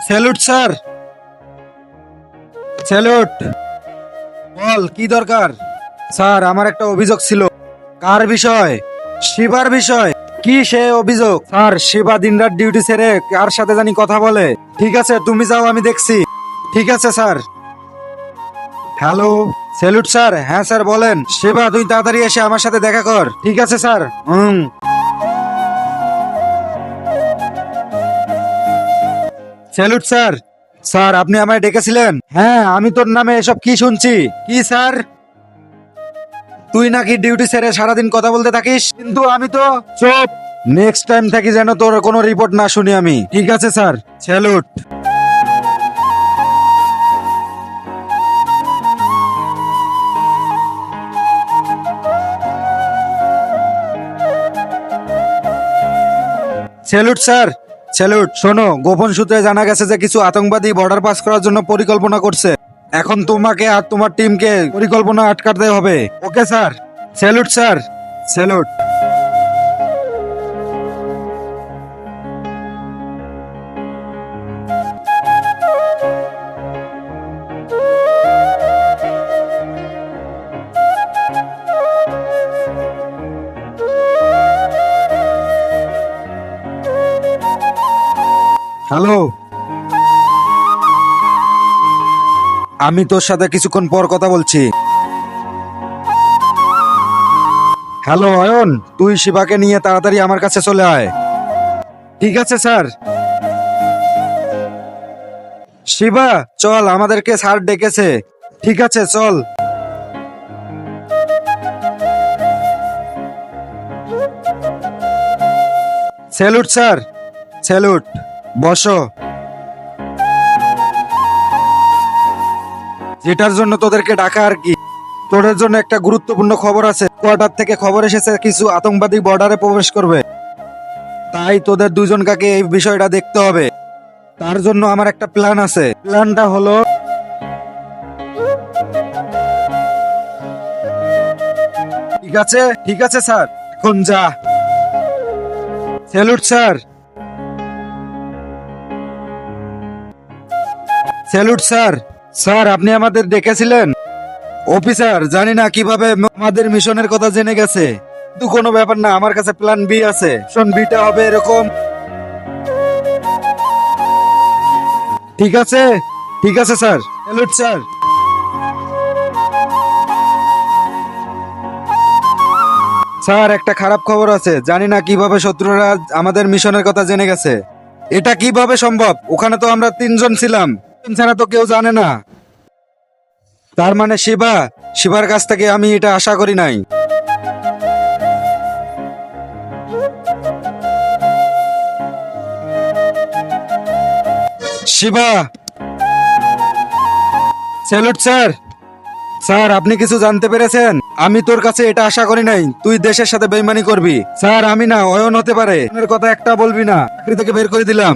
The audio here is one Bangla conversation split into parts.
Salute sir, salute. বল কি দরকার? স্যার আমার একটা অভিযোগ ছিল। কার বিষয়? শিবার বিষয়। কি সে অভিযোগ? স্যার শিবা দিনরাত ডিউটি ছেড়ে কার সাথে জানি কথা বলে। ঠিক আছে তুমি যাও, আমি দেখছি। ঠিক আছে স্যার। Hello, salute sir. হ্যাঁ স্যার বলেন। শিবা তুই তাড়াতাড়ি এসে আমার সাথে দেখা কর। ঠিক আছে স্যার। Salute sir. স্যার আপনি আমায় ডেকেছিলেন? হ্যাঁ আমি তোর নামে এসব কি শুনছি? কি স্যার? তুই নাকি ডিউটি ছেড়ে সারাদিন কথা বলতে থাকিস, কিন্তু আমি তো চুপ। নেক্সট টাইম থেকে যেন তোর কোনো রিপোর্ট না শুনি আমি। ঠিক আছে sir. Salute. Salute sir. Salute. শোনো, গোপন সূত্রে জানা গেছে যে কিছু আতঙ্কবাদী বর্ডার পাস করার জন্য পরিকল্পনা করছে। এখন তোমাকে আর তোমার টিমকে পরিকল্পনা আটকাতে হবে। Okay sir. Salute sir. Salute. Hello, আমি তোর সাথে কিছুক্ষণ পর কথা বলছি। হ্যালো অয়ন, তুই শিবাকে নিয়ে তাড়াতাড়ি আমার কাছে চলে আয়। ঠিক আছে স্যার। শিবা চল, আমাদেরকে স্যার ডেকেছে। ঠিক আছে চল। Salute sir. স্যালুট। বসো। যেটার জন্য তোদেরকে ডাকা আর কি, তোদের জন্য একটা গুরুত্বপূর্ণ খবর আছে। কোয়ার্টার থেকে খবর এসেছে কিছু আতঙ্কবাদী বর্ডারে প্রবেশ করবে। তাই তোদের দুজন কাকে এই বিষয়টা দেখতে হবে। তার জন্য আমার একটা প্ল্যান আছে। প্ল্যানটা হলো, ঠিক আছে ঠিক আছে স্যার, এখন যা। Salute sir. Salute sir. Sir আপনি আমাদের ডেকেছিলেন? অফিসার জানি না কিভাবে আমাদের মিশনের কথা জেনে গেছে, কিন্তু কোনো ব্যাপার না, আমার কাছে প্ল্যান বি আছে। মিশন বিটা হবে এরকম। ঠিক আছে ঠিক আছে স্যার। Salute sir. স্যার একটা খারাপ খবর আছে, জানি না কিভাবে শত্রুরা আমাদের মিশনের কথা জেনে গেছে। এটা কিভাবে সম্ভব? ওখানে তো আমরা তিনজন ছিলাম, ছাড়া তো কেউ জানে না। তার মানে শিবা, শিবার কাছ থেকে আমি এটা আশা করি নাই। শিবা। Salute sir. স্যার আপনি কিছু জানতে পেরেছেন? আমি তোর কাছে এটা আশা করি নাই, তুই দেশের সাথে বেইমানি করবি। স্যার আমি না, অয়ন হতে পারে। অয়নের কথা একটা বলবি না, চাকরি থেকে বের করে দিলাম।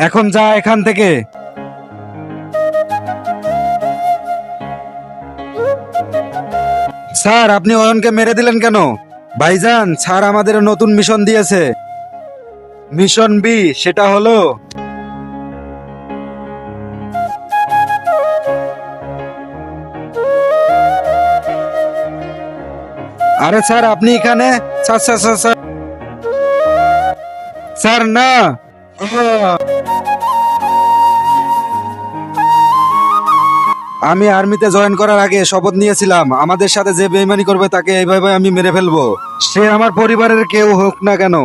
এখন যা এখান থেকে। স্যার আপনি অয়নকে মেরে দিলেন কেন? ভাইজান স্যার আমাদের নতুন মিশন দিয়েছে। মিশন বি, সেটা হলো, আরে স্যার আপনি এখানে। Sir sir sir sir sir না। আহ! আমি আর্মিতে জয়েন করার আগে শপথ নিয়েছিলাম, আমাদের সাথে যে বেইমানি করবে তাকে এইভাবে আমি মেরে ফেলবো, সে আমার পরিবারের কেউ হোক না কেন।